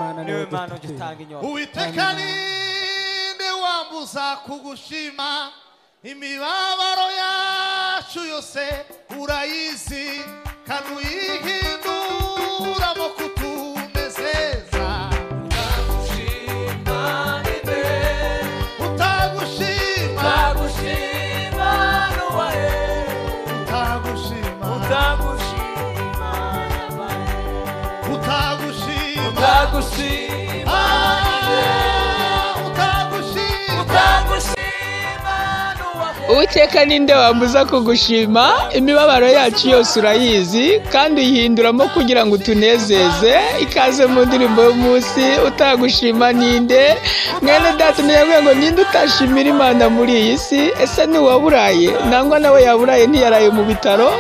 niwe Mana ugitanga inyota. Uwiteka ninde wambuza kugushima, imibabaro yacu yose urayizi kandi uyihinduramo kutunezeza. Utagushima ninde, utagushima Nuwe, utagushima Uwiteka ninde wambuza kugushima, imibabaro yacu yose urayizi kandi uyihinduramo kugira ngo utunezeze. Ikaze mu ndirimbo y'umunsi utagushima ninde. Mwene data ntiyavuye ngo ninde utashimira Imana muri iyi si. Ese n'uwaburaye nangwa nawe yaburaye ntiyaraye mu bitaro?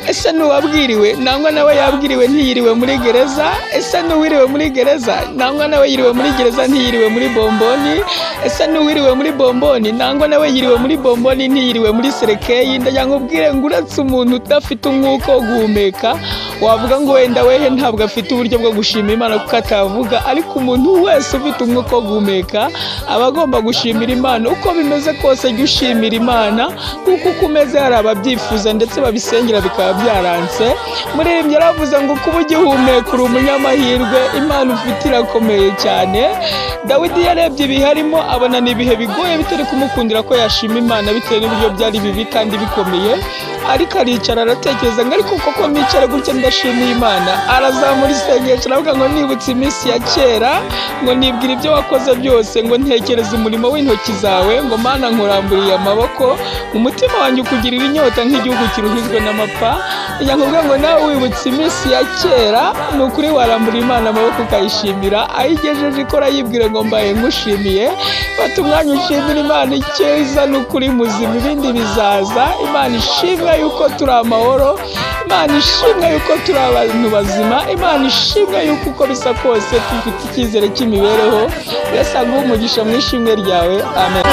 Ese n'uwabwiriwe nangwa nawe yabwiriwe ntiyiriwe muri gereza? Ese n'uwiriwe muri gereza nangwa nawe yiriwe muri gereza ntiyiriwe muri bomboni? Ese n'uwiriwe muri bomboni nangwa nawe yiriwe muri bomboni ntiyiriwe muri serekeyi? Ndagira ngo ubwire ngo uretse umuntu udafite umwuka wo guhumeka wavuga ngo wenda wehe ntabwo afite uburyo bwo gushima Imana kuko atavuga, ariko umuntu wese ufite umwuka wo guhumeka aba agomba gushimira Imana. Uko bimeze kose jya ushimira Imana kuko uko umeze hari ababyifuza ndetse babisengera bikaba byaranse. Muririmbyi yaravuze ngo kuba ugihumeka uri umunyamahirwe, Imana ufite irakomeye cyane. Dawidi yarebye ibihe arimo abona ni ibihe bigoye bitari kumukundira ko yashima Imana bitewe n'uburyo byari bibi kandi bikomeye, ariko aricara aratekereza ngo ariko koko nicare gutya ndashimiye Imana. Arazamura isengesho aravuga ngo nibutse iminsi ya kera, ngo nibwira ibyo wakoze byose, ngo ntekereze umurimo w'intoki zawe, ngo Mana nkuramburiye amaboko, mu mutima wanjye ukugirira inyota nk'igihugu kiruhijwe n'amapfa. Njya kuvuga ngo nawe wibutse iminsi ya kera, ni ukuri waramburiye Imana amaboko ukayishimira, ayigejeje ikora yibwire ngo mbaye ngushimiye. Fata umwanya ushimira Imana icyeza n'ukuri muzima, ibindi bizaza. Imana ishimwe yuko turi amahoro, Imana ishimwe yuko turi abantu bazima, Imana ishimwe yuko uko bisa kose dufite icyizere cy'imibereho. Yesu aguhe umugisha mu ishimwe ryawe. Amen.